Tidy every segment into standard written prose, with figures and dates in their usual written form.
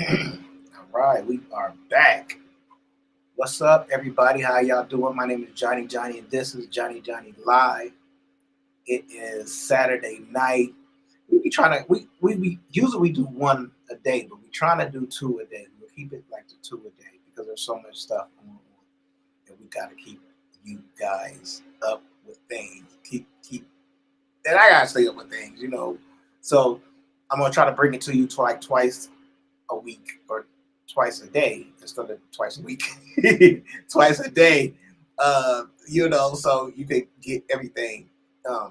All right, we are back. What's up, everybody? How y'all doing? My name is Johnny, and this is Johnny Live. It is Saturday night. We be trying to we usually we do one a day, but we're trying to do two a day. We'll keep it like the two a day because there's so much stuff going on, and we got to keep you guys up with things. And I gotta stay up with things. So I'm gonna try to bring it to you twice a week or twice a day instead of twice a week, twice a day. So you can get everything.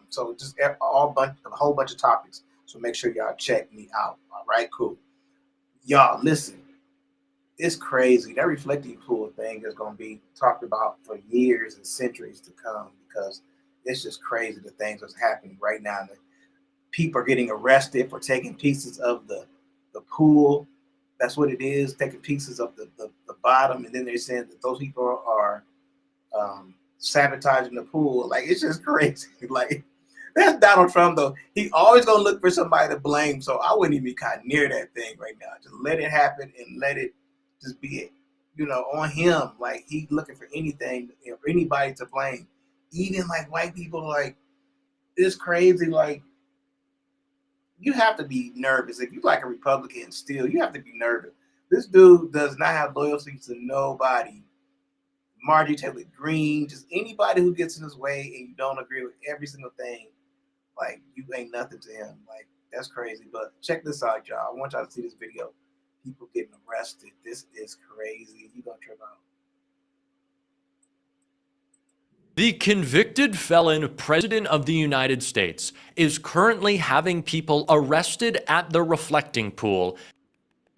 So just a whole bunch of topics. So make sure y'all check me out. All right, cool. Y'all listen. It's crazy. That reflecting pool thing is gonna be talked about for years and centuries to come because it's just crazy the things that's happening right now. People are getting arrested for taking pieces of the pool. That's what it is, taking pieces of the bottom, and then they're saying that those people are sabotaging the pool. Like, it's just crazy. Like, that's Donald Trump, though. He always going to look for somebody to blame, so I wouldn't even be kind of near that thing right now. Just let it happen and let it just be, on him. Like, he's looking for anything or anybody to blame. Even, like, white people, like, it's crazy, like, you have to be nervous. If you like a Republican still, you have to be nervous. This dude does not have loyalty to nobody. Marjorie Taylor Greene, just anybody who gets in his way and you don't agree with every single thing, like, you ain't nothing to him. Like, that's crazy. But check this out, y'all. I want y'all to see this video. People getting arrested. This is crazy. You gonna trip out. The convicted felon president of the United States is currently having people arrested at the reflecting pool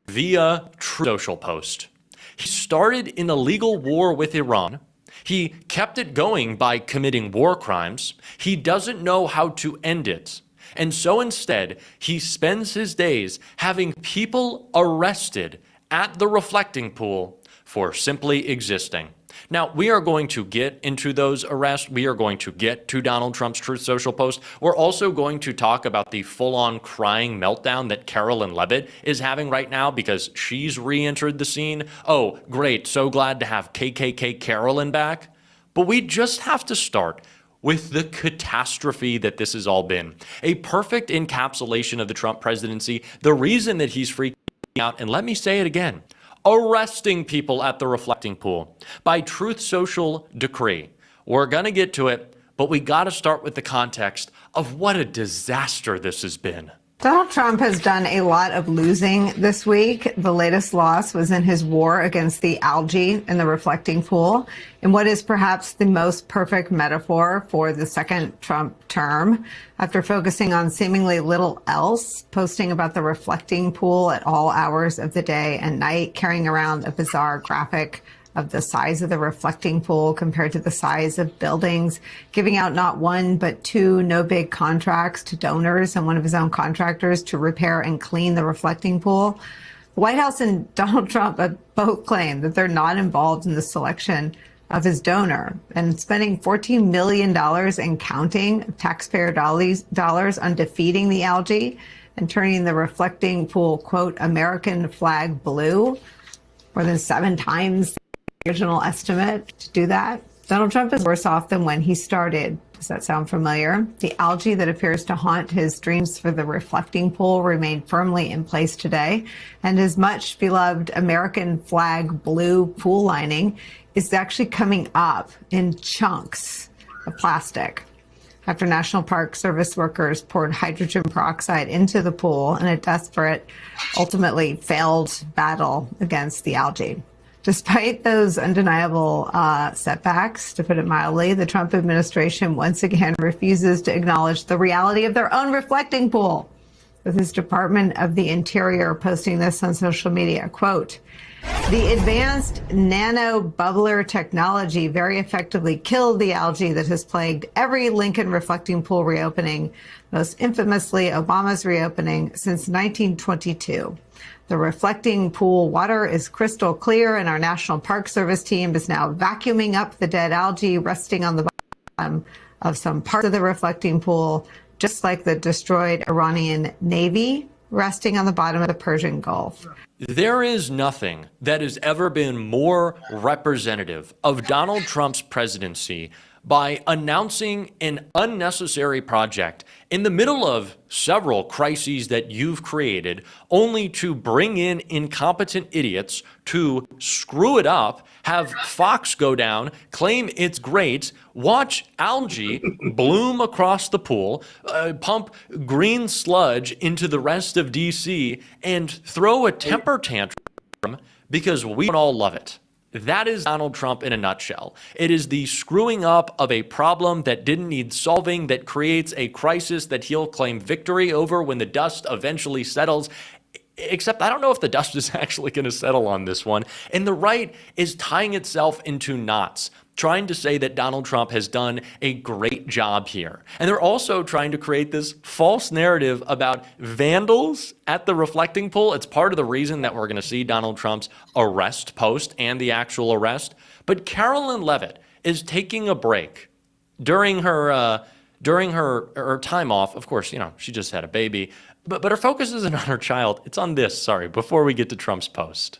via Truth Social post. He started an illegal war with Iran. He kept it going by committing war crimes. He doesn't know how to end it. And so instead, he spends his days having people arrested at the reflecting pool for simply existing. Now, we are going to get into those arrests. We are going to get to Donald Trump's Truth Social post. We're also going to talk about the full-on crying meltdown that Carolyn Levitt is having right now because she's re-entered the scene. Oh, great. So glad to have KKK Carolyn back. But we just have to start with the catastrophe that this has all been. A perfect encapsulation of the Trump presidency, the reason that he's freaking out, and let me say it again, arresting people at the reflecting pool by Truth Social decree. We're going to get to it, but we got to start with the context of what a disaster this has been. Donald Trump has done a lot of losing this week. The latest loss was in his war against the algae in the reflecting pool, in what is perhaps the most perfect metaphor for the second Trump term. After focusing on seemingly little else, posting about the reflecting pool at all hours of the day and night, carrying around a bizarre graphic of the size of the reflecting pool compared to the size of buildings, giving out not one but two no-bid contracts to donors and one of his own contractors to repair and clean the reflecting pool. The White House and Donald Trump both claim that they're not involved in the selection of his donor, and spending $14 million and counting taxpayer dollars on defeating the algae and turning the reflecting pool, quote, American flag blue, more than 7 times original estimate to do that. Donald Trump is worse off than when he started. Does that sound familiar? The algae that appears to haunt his dreams for the reflecting pool remained firmly in place today, and his much beloved American flag blue pool lining is actually coming up in chunks of plastic after National Park Service workers poured hydrogen peroxide into the pool in a desperate, ultimately failed battle against the algae. Despite those undeniable setbacks, to put it mildly, the Trump administration once again refuses to acknowledge the reality of their own reflecting pool, with his Department of the Interior posting this on social media. Quote, the advanced nano bubbler technology very effectively killed the algae that has plagued every Lincoln reflecting pool reopening, most infamously Obama's reopening, since 1922. The reflecting pool water is crystal clear, and our National Park Service team is now vacuuming up the dead algae resting on the bottom of some parts of the reflecting pool, just like the destroyed Iranian Navy resting on the bottom of the Persian Gulf. There is nothing that has ever been more representative of Donald Trump's presidency by announcing an unnecessary project in the middle of several crises that you've created, only to bring in incompetent idiots to screw it up, have Fox go down, claim it's great, watch algae bloom across the pool, pump green sludge into the rest of DC, and throw a temper tantrum because we all love it. That is Donald Trump in a nutshell. It is the screwing up of a problem that didn't need solving, that creates a crisis that he'll claim victory over when the dust eventually settles. Except I don't know if the dust is actually going to settle on this one. And the right is tying itself into knots, trying to say that Donald Trump has done a great job here. And they're also trying to create this false narrative about vandals at the reflecting pool. It's part of the reason that we're going to see Donald Trump's arrest post and the actual arrest. But Carolyn Levitt is taking a break during her time off. Of course, she just had a baby. But her focus isn't on her child. It's on this, before we get to Trump's post.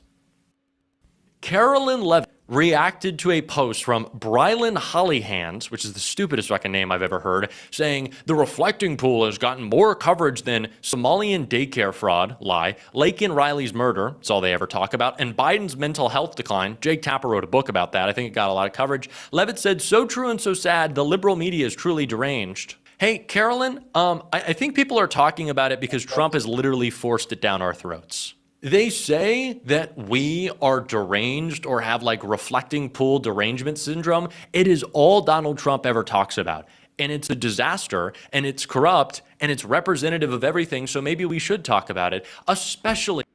Carolyn Levitt reacted to a post from Brylan Hollyhands, which is the stupidest fucking name I've ever heard, saying the reflecting pool has gotten more coverage than Somalian daycare fraud, lie, Laken Riley's murder, that's all they ever talk about, and Biden's mental health decline. Jake Tapper wrote a book about that. I think it got a lot of coverage. Levitt said, so true and so sad, the liberal media is truly deranged. Hey, Carolyn, I think people are talking about it because Trump has literally forced it down our throats. They say that we are deranged or have reflecting pool derangement syndrome. It is all Donald Trump ever talks about. And it's a disaster, and it's corrupt, and it's representative of everything. So maybe we should talk about it, especially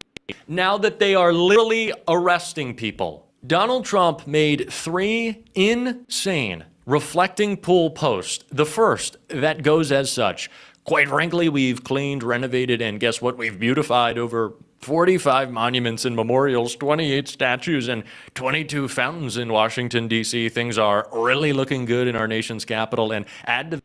now that they are literally arresting people. Donald Trump made 3 insane reflecting pool posts. The first that goes as such. Quite frankly, we've cleaned, renovated, and guess what? We've beautified over 45 monuments and memorials, 28 statues, and 22 fountains in Washington, D.C. Things are really looking good in our nation's capital. And add to the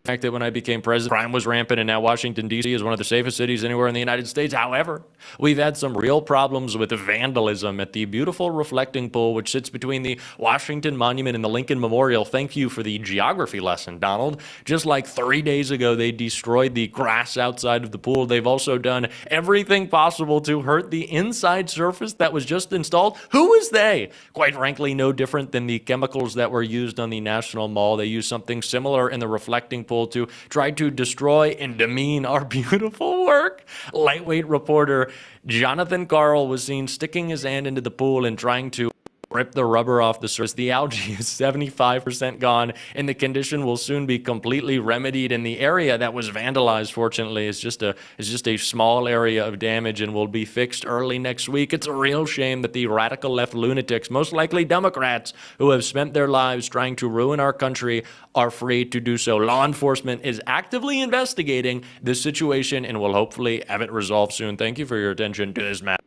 fact that when I became president, crime was rampant, and now Washington, D.C. is one of the safest cities anywhere in the United States. However, we've had some real problems with vandalism at the beautiful reflecting pool, which sits between the Washington Monument and the Lincoln Memorial. Thank you for the geography lesson, Donald. Just like 3 days ago, they destroyed the grass outside of the pool. They've also done everything possible to hurt the inside surface that was just installed. Who is they? Quite frankly, no different than the chemicals that were used on the National Mall. They used something similar in the reflecting pool to try to destroy and demean our beautiful work. Lightweight reporter Jonathan Carl was seen sticking his hand into the pool and trying to rip the rubber off the surface. The algae is 75% gone, and the condition will soon be completely remedied. And the area that was vandalized, fortunately, is just a small area of damage and will be fixed early next week. It's a real shame that the radical left lunatics, most likely Democrats, who have spent their lives trying to ruin our country, are free to do so. Law enforcement is actively investigating this situation and will hopefully have it resolved soon. Thank you for your attention to this matter.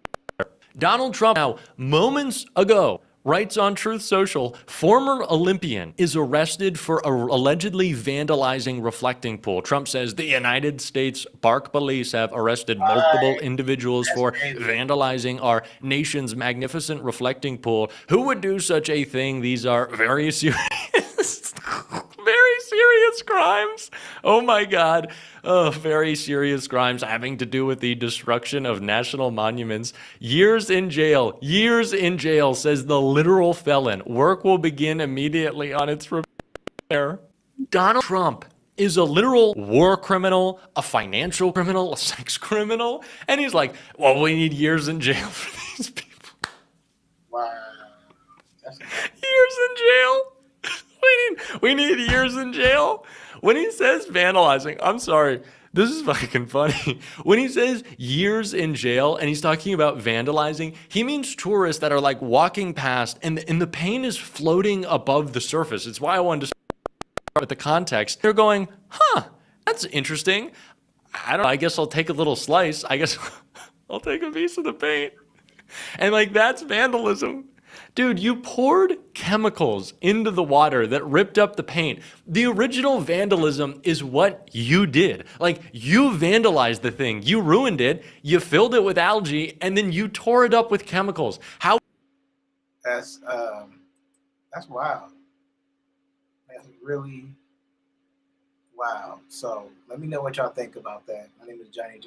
Donald Trump, now, moments ago, writes on Truth Social, former Olympian is arrested for allegedly vandalizing reflecting pool. Trump says the United States Park Police have arrested multiple individuals for vandalizing our nation's magnificent reflecting pool. Who would do such a thing? These are very serious, very serious crimes. Oh my God. Oh, very serious crimes having to do with the destruction of national monuments. Years in jail, says the literal felon. Work will begin immediately on its repair. Donald Trump is a literal war criminal, a financial criminal, a sex criminal. And he's like, well, we need years in jail for these people. Wow. Years in jail? We need years in jail? When he says vandalizing, I'm sorry, this is fucking funny. When he says years in jail and he's talking about vandalizing, he means tourists that are walking past and the paint is floating above the surface. It's why I wanted to start with the context. They're going, that's interesting. I don't know, I guess I'll take a little slice. I guess I'll take a piece of the paint. And that's vandalism. Dude, you poured chemicals into the water that ripped up the paint. The original vandalism is what you did. Like, you vandalized the thing. You ruined it. You filled it with algae, and then you tore it up with chemicals. How? That's wild. That's really wow. So let me know what y'all think about that. My name is Johnny.